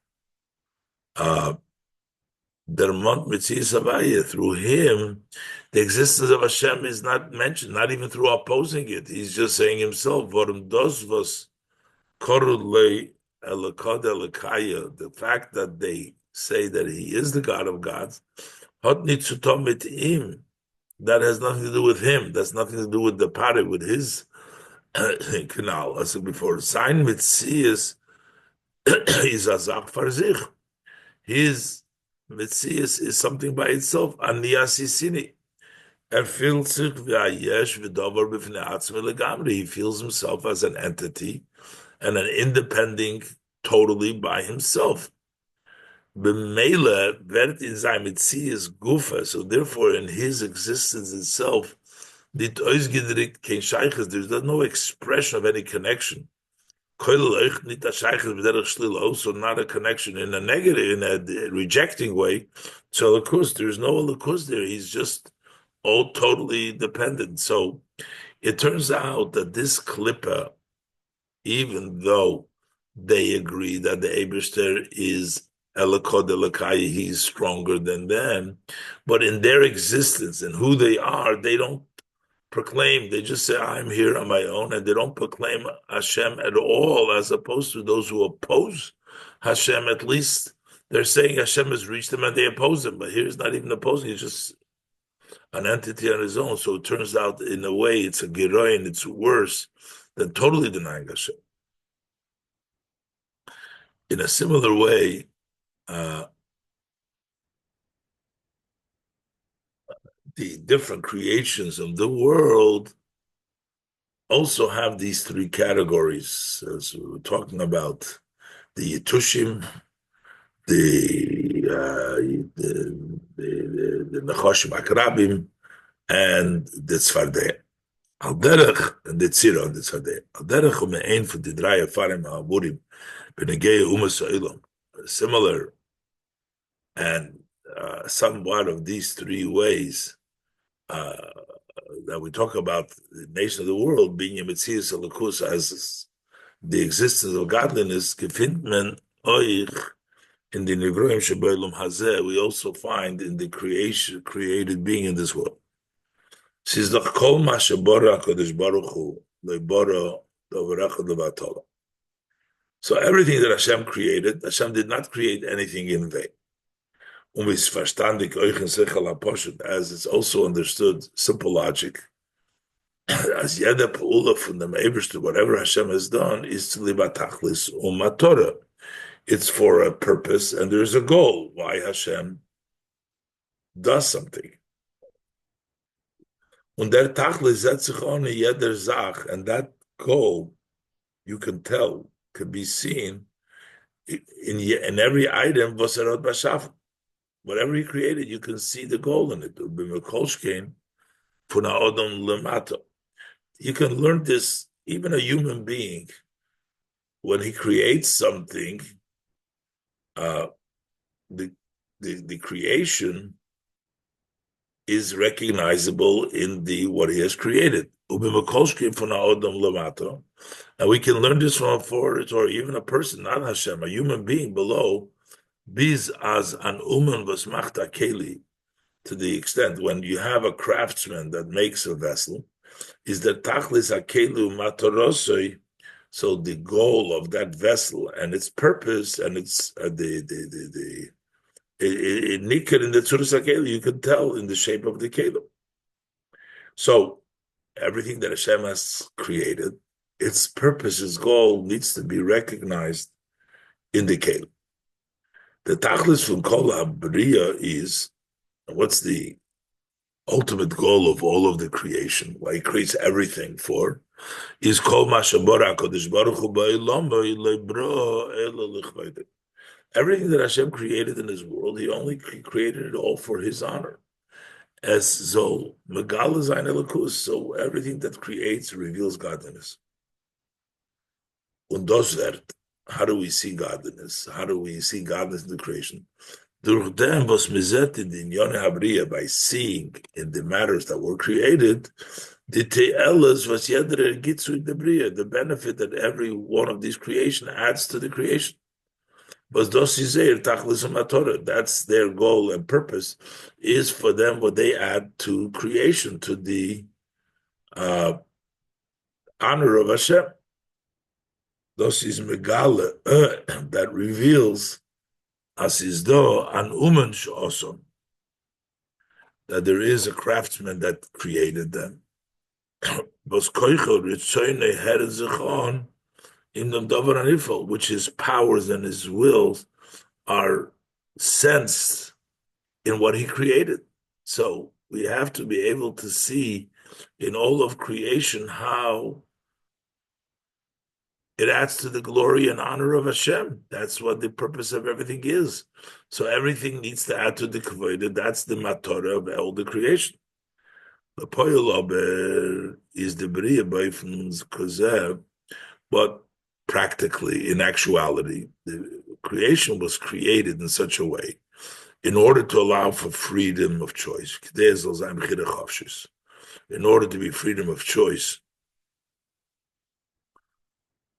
der Mont Mitzias Havaya. Through him, the existence of Hashem is not mentioned, not even through opposing it. He's just saying himself, Vorum dos was korulei elokad elokaya, the fact that they say that he is the God of gods, hot nitzutom mit him. That has nothing to do with him. That's nothing to do with the party, with his canal. As I said before, sein Mitzias is a Zach for sich. His Metzias is something by itself. Aniyasisini. He feels himself as an entity and an independent, totally by himself. B'meila wird in seinem Metzias gufa. So therefore, in his existence itself, there's no expression of any connection. Also not a connection in a negative, in a rejecting way. So of course there's no lakus there. He's just all totally dependent. So it turns out that this klippa, even though they agree that the Eibishter is Elokod Elokai, he's stronger than them, but in their existence and who they are, they don't proclaim. They just say, I'm here on my own, and they don't proclaim Hashem at all, as opposed to those who oppose Hashem. At least they're saying Hashem has reached them and they oppose him. But here he's not even opposing, he's just an entity on his own. So it turns out, in a way, it's a giroy, and it's worse than totally denying Hashem. In a similar way, the different creations of the world also have these three categories, as we were talking about the Yetushim, the Nechoshim Akrabim, and the Tzfardeh. Al derech, and the Tzira, and the Tzfardeh. Al derech u'me'ein for the Draya Farim Ha'aburim, b'negei Umas Ha'olam. Similar and somewhat of these three ways that we talk about the nation of the world being a Metzias Elokus as the existence of godliness, gefindt men euch in the Nivroim Sheboilum Hazeh, we also find in the created being in this world. Siz doch kol ma shebora HaKadosh Baruch Hu leibora doverachad levatola. So everything that Hashem created, Hashem did not create anything in vain. As it's also understood, simple logic, as yada pa'ula from the Eibishter, whatever Hashem has done is to live atachlis umatora. It's for a purpose and there's a goal why Hashem does something. Und der Tachlis setzt sich ohne jeder Zach, and that goal, you can tell, can be seen in every item was erot b'shaf. Whatever he created, you can see the goal in it. You can learn this, even a human being, when he creates something, the creation is recognizable in the what he has created. And we can learn this from a forest or even a person, not Hashem, a human being below, biz as an uman was machta keli, to the extent when you have a craftsman that makes a vessel, is the tachlis akelu matorosoi. So the goal of that vessel and its purpose and its nikar in the tzuras hakelu, you can tell in the shape of the kelu. So everything that Hashem has created, its purpose, its goal needs to be recognized in the kelu. The tachlis from kol habriya is, what's the ultimate goal of all of the creation, why he creates everything for, is kol mashabara kodesh baruch hu ba'olam lebro elo lichvayde. Everything that Hashem created in His world, He only created it all for His honor. As Zol Megala Zayin Elokus, so everything that creates reveals godliness. Und das wird, how do we see godliness? How do we see godliness in the creation? Durch dem, was mizet in the Inyone Habriya, by seeing in the matters that were created, the te'elas was yeder gitzu in the Bria, the benefit that every one of these creation adds to the creation. But that's their goal and purpose, is for them what they add to creation, to the honor of Hashem. This is megale that reveals as is though an umen also that there is a craftsman that created them. Which his powers and his wills are sensed in what he created. So we have to be able to see in all of creation how it adds to the glory and honor of Hashem. That's what the purpose of everything is. So everything needs to add to the kavod. That's the matorah of all the creation. The poyel is the bria b'ifn's kozev, but practically, in actuality, the creation was created in such a way in order to allow for freedom of choice. In order to be freedom of choice,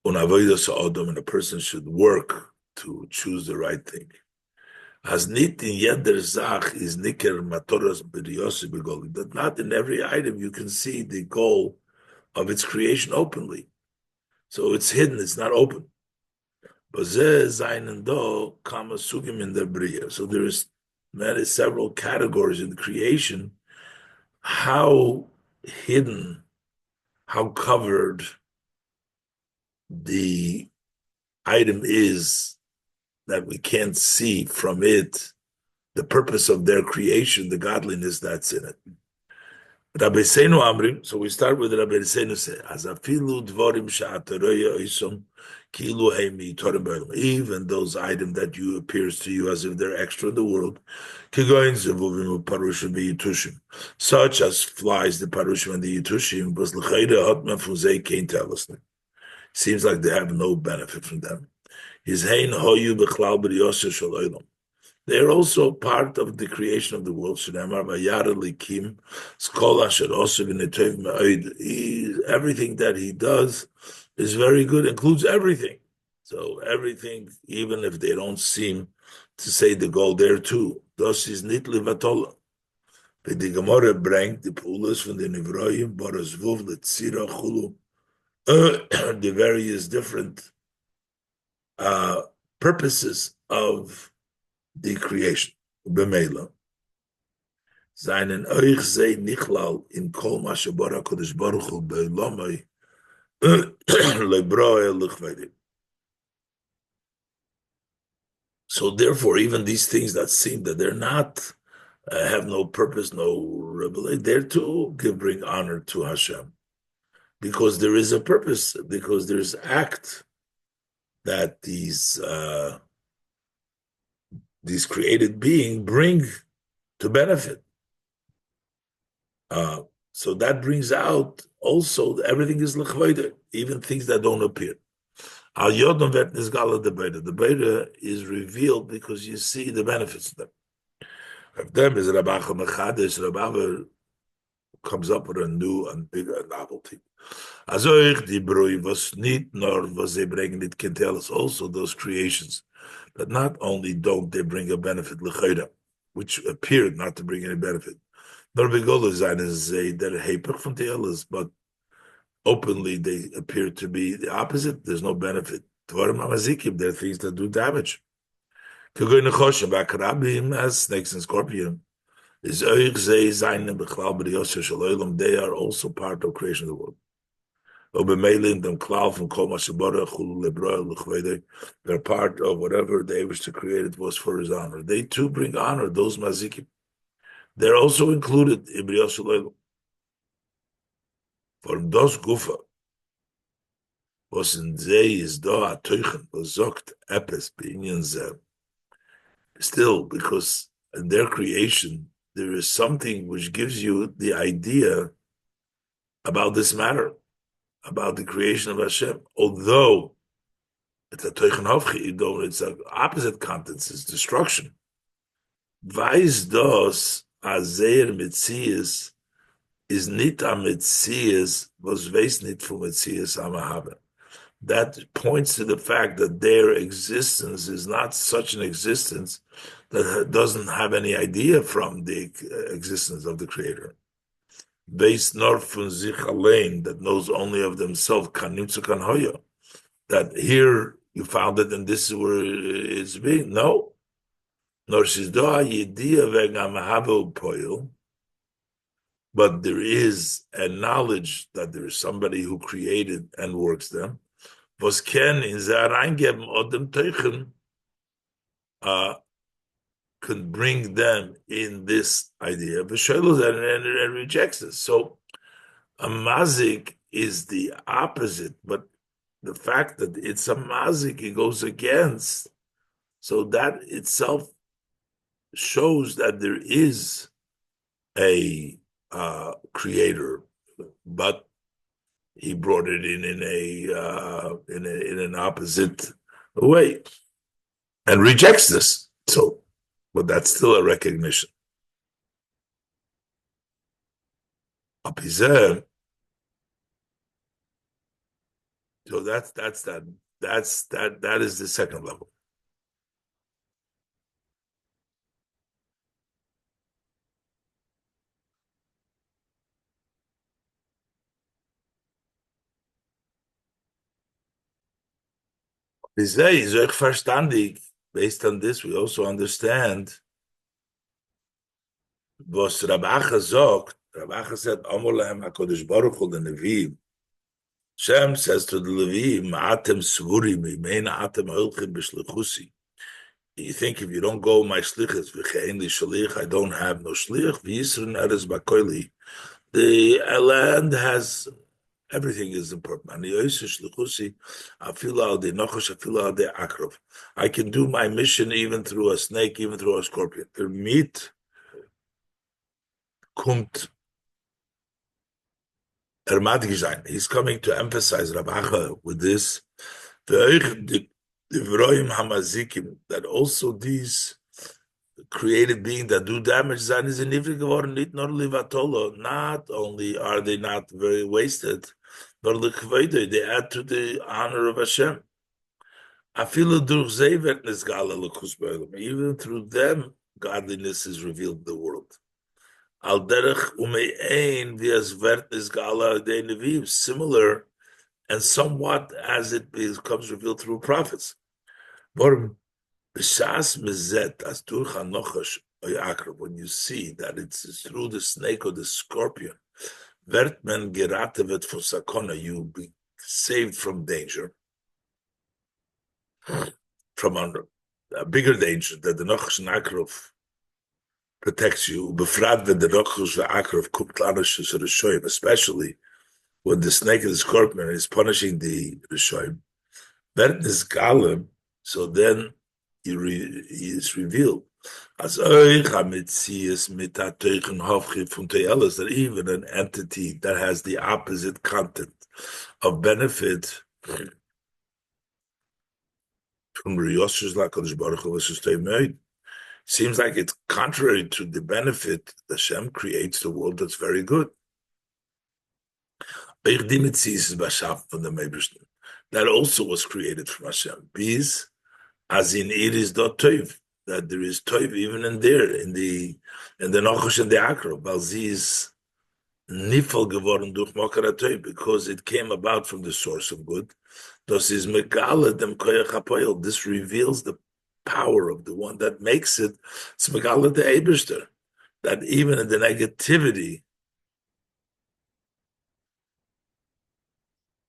and a person should work to choose the right thing. As nit in jeder Zach is niker matoras b'riyose begoli. That not in every item you can see the goal of its creation openly. So it's hidden, it's not open. So there is several categories in creation, how hidden, how covered the item is that we can't see from it the purpose of their creation, the godliness that's in it. Rabbi Seinu Amrim, so we start with Rabbi Seinu say, as afilu dvorim sha'ataroya isom kilu heimi torim b'olam. Even those items that you appears to you as if they're extra in the world, kigoyin zevuvim u'parushim v'yitushim, such as flies, the parushim and the yitushim, was l'chayda hotman from zei kein telasnim. Seems like they have no benefit from them. His hein hoyu b'chlal b'riyoseh shel olam. They're also part of the creation of the world. Everything that he does is very good, includes everything. So everything, even if they don't seem to say the goal there too. Das is nitli vatola. The Gemara bringt the pulas from the Nivroim, Boras Vuv, Letzira, Chulu, the various different purposes of the creation. B'meila. Seinen euch sei nichlal in kol ma shebara kodesh baruch hu be'olamai lebroe lichvedi. So therefore, even these things that seem that they're not, have no purpose, no revelation, they're to bring honor to Hashem. Because there is a purpose, because there's act that these created beings bring to benefit. So that brings out also everything is lechvayde, even things that don't appear. Al yodom vet nizgala the Vaeira. The Vaeira is revealed because you see the benefits of them. Of them is Rabbi Chaim Wolosow. Rabbi comes up with a new and bigger novelty. Also they bring it can tell us also those creations that not only don't they bring a benefit l'chayda, which appeared not to bring any benefit, nor begolo is they're hepech from the others, but openly they appear to be the opposite. There's no benefit. Dvarim hamazikim, they're things that do damage. Kagoy nechoshem b'akarabim as snakes and scorpion. Is oich zei zayne b'chlal b'riyoseh shel olam. They are also part of creation of the world. They're part of whatever they wish to create. It was for his honor. They too bring honor, those mazikim. They're also included in Brios Olam. From those Gufa, was in Zeh is da a Teuchen, was sagt Epes, Binyan Zeh. Still, because in their creation, there is something which gives you the idea about this matter, about the creation of Hashem. Although it's a Teuchen Hofchi, though it's an opposite contents, it's destruction. Weiß das, a Zeir Metzies, is nit a Metzies, was weiß nit von Metzies am Haben. That points to the fact that their existence is not such an existence that doesn't have any idea from the existence of the Creator. Based nor von sich allein, that knows only of themselves, kan nimtzu kan hoya. That here you found it and this is where it's being. No. Nor she's doa yediyah vega mahavel poil, but there is a knowledge that there is somebody who created and works them. Was ken in ze reingeben odem teuchen can bring them in this idea, but and rejects it. So a mazik is the opposite, but the fact that it's a mazik, it goes against. So that itself shows that there is a creator, but he brought it in an opposite way and rejects this. So, but that's still a recognition. So that is the second level. Based on this, we also understand was Rabacha sagt. Rabacha said, "Amolahem Hakadosh Baruch Hu the Nevi'im." Shem says to the Levi'im, "Atem svuri mimeina atem holchem b'shlichusi." You think if you don't go my shlichus v'chein li shalich, I don't have no shlich. V'yisrin eres bakoili. The land has everything is important. I can do my mission even through a snake, even through a scorpion. Der Meat kommt ermatig sein. He's coming to emphasize Rabacha with this. The Vroim Hamazikim, that also these created beings that do damage sein is in Ivri geworden, nicht nur Livatolo. Not only are they not very wasted, but they add to the honor of Hashem. Even through them, godliness is revealed in the world. Al derech umein v'as vertnis gala de neviim, similar and somewhat as it becomes revealed through prophets. When you see that it's through the snake or the scorpion, vertmen geratevet for sakona, you be saved from danger, from a bigger danger that the nochash and akrov protects you. Befrad the nochash and akrov kumt lanishes rishoyim, especially when the snake and the scorpion is punishing the rishoyim. Vertnis galim, so then he is revealed. As that even an entity that has the opposite content of benefit from seems like it's contrary to the benefit Hashem creates the world that's very good. That also was created from Hashem. Bees, as in iris dot toiv, that there is toiv even in there, in the nochosh and the akro, balziz nifal geworden durch mokara toiv, because it came about from the source of good. Das is megala dem koyach hapoil. This reveals the power of the one that makes it. It's megala the eberster, that even in the negativity,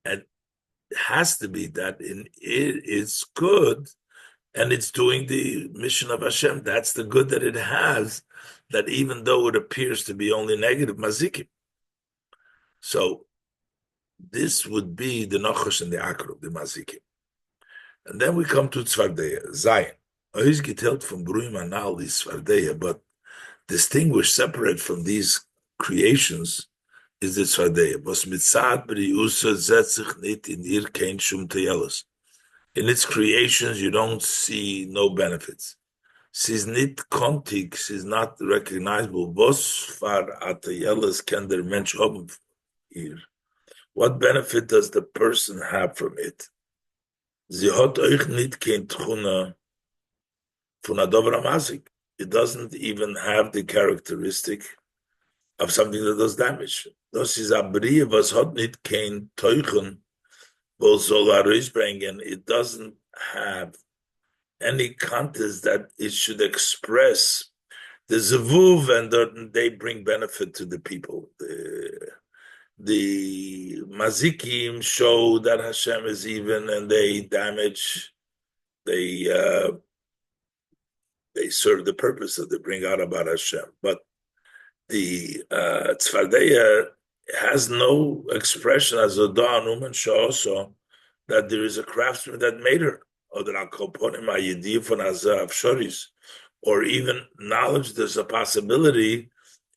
and it has to be that in it is good. and it's doing the mission of Hashem. That's the good that it has, that even though it appears to be only negative, mazikim. So this would be the nochosh and the akrov, the mazikim. And then we come to tzvardeya, Zion. Ois getelt from bruim anal is tzvardeya, but distinguished, separate from these creations is the tzvardeya. Was mitzad b'riusa zetzich nit in ir kein shum teyelos. In its creations, you don't see no benefits. She's not kontig, she's not recognizable. Was far atayelas can der mensch haben hier? What benefit does the person have from it? Sie hat euch nicht kein Tchuna von Adovra Mazik. It doesn't even have the characteristic of something that does damage. Das ist a Brie, was hat nicht kein Teuchen, wo soll bringen. It doesn't have any contest that it should express the Zavuv, and they bring benefit to the people. The Mazikim show that Hashem is even, and they damage, they serve the purpose that they bring out about Hashem. But the Tzvardeya has no expression as a Da'an Uman also that there is a craftsman that made her, or that Al-Koponim Ayidiyah von Azav Shoris, or even knowledge there's a possibility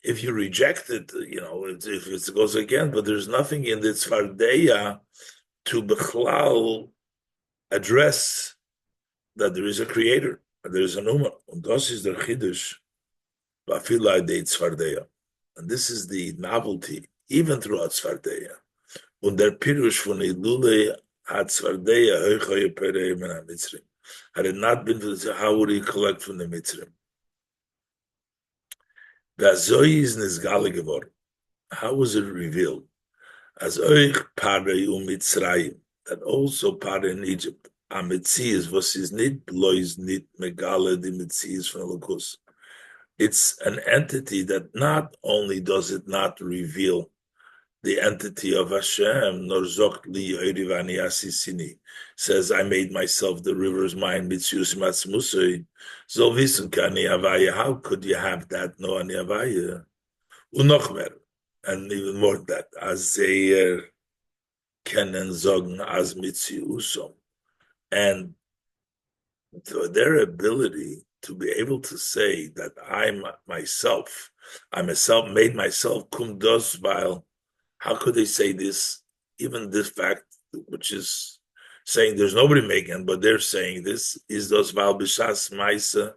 if you reject it, if it goes again, but there's nothing in the Tzvardeya to Bechlal address that there is a creator, there is a Uman. And das is der Chiddush, Bafilai de Tzvardeya. And this is the novelty, even throughout Tzvardeya. Und der Pirush von Ilule had Tzvardeya Heuchoye Perei Men HaMitzrim. Had it not been for the, how would he collect from the Mitzrim? V'azoi is Nizgale geworden. How was it revealed? As Oich Parei Mitzrayim, that also Parei in Egypt, a Metzias, was is nit blois nit megale di Metzias from Elokus. It's an entity that not only does it not reveal the entity of Hashem, nor zocht li yoirivani asisini, says, I made myself the river's mine, mitzius matzmusoi, zolvisun kani avaya. How could you have that? No ani avaya. Unochmer, and even more than that, as zeir kenen zogen as mitziusom. And their ability to be able to say that I myself made myself kum dos weil. How could they say this? Even this fact, which is saying there's nobody making, but they're saying this is dos weil b'shas ma'isa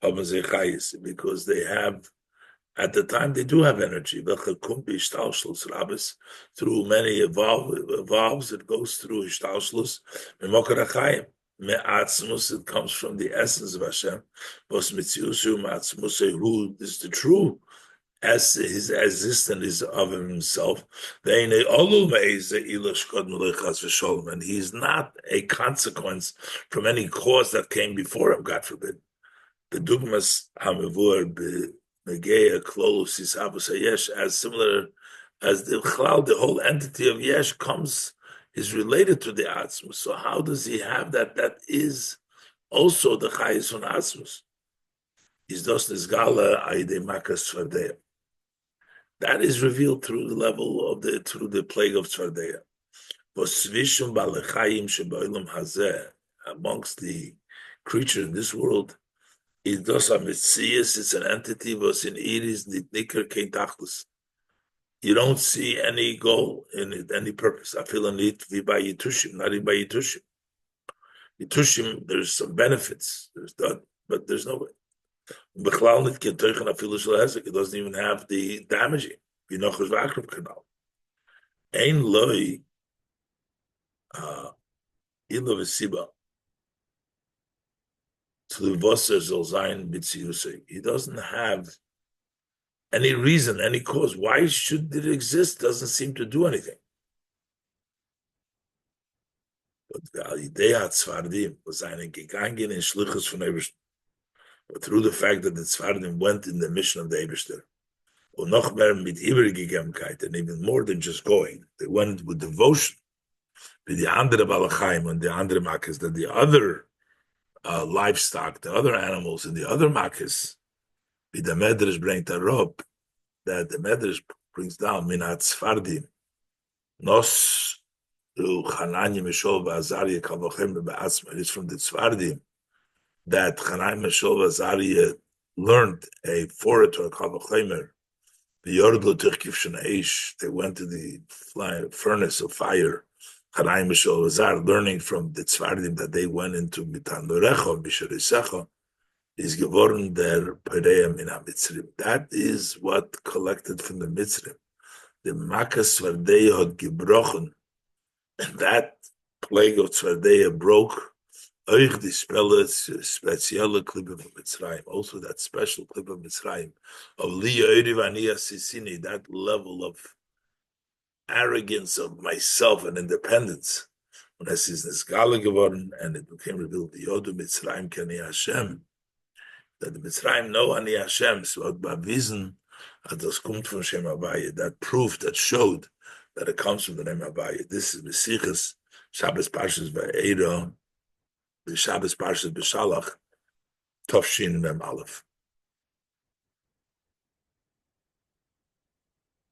haben sie chayis, because they have, at the time they do have energy. Through many evolves, it goes through ishtalshlus memokar achayim. Me'atzmus, it comes from the essence of Hashem. Vos mitziusu ma'atzmusei, who is the true, as his existence is of himself. And he is not a consequence from any cause that came before him, God forbid. The dugmas hamevur benegeya klolus isabus hayesh, as similar as the cloud, the whole entity of yesh is related to the Atzmus. So how does he have that? That is also the Chayis on Atzmus. Is dos nizgala aide makas tzvardeya. That is revealed through the level of through the plague of tzvardeya. Vosvishum balechayim sheba'olam hazeh, amongst the creature in this world, is dos amitzias. It's an entity was in iris nitniker kein tachlus. You don't see any goal in it, any purpose. I feel a need to be by Yitushim, not by Yitushim. Yitushim, there's some benefits, there's that, but there's no way. It doesn't even have the damaging. Ein loy ilo v'siba to the vosser zol zayin b'tziyusei. He doesn't have any reason, any cause. Why should it exist? Doesn't seem to do anything. But through the fact that the Tzvardim went in the mission of the Eibishter, and even more than just going, they went with devotion. With the andere Balachayim and the andere Makas, that the other livestock, the other animals in the other makkahs, the Medrash bring the rope that the Medrash brings down minat Sfardim, nos Chananya Mishol Azariah Kalvachem Be'asma. It is from the Sfardim that Chananya Mishol Azariah learned a orator Kalvachemer. The Yordlo Turkiv Eish, they went to the furnace of fire. Chananya Mishol Azar, learning from the Sfardim that they went into Mitan Dorecha, Misharisecha, is geworden der Pereim in HaMitzrim. That is what collected from the Mitzrim. The Makas Svardeya had gebrochen, and that plague of Svardeya broke euch die spezielle Klippe von Mitzrayim, also that special Klippe of Mitzrayim, of Liya Eirivaniya Sisini, that level of arrogance of myself and independence. When I see this Gala geworden, and it became revealed, Yodu Mitzrayim Kani Hashem, that the Mitzrayim know Ani Hashem, so at Bavisen, at das kommt from Shem Havaya, that proof, that showed that it comes from the name Havaya. This is Mesichas, Shabbos Parshas Vaeira, the Shabbos Parshas B'Shalach, Tovshin Mem Aleph.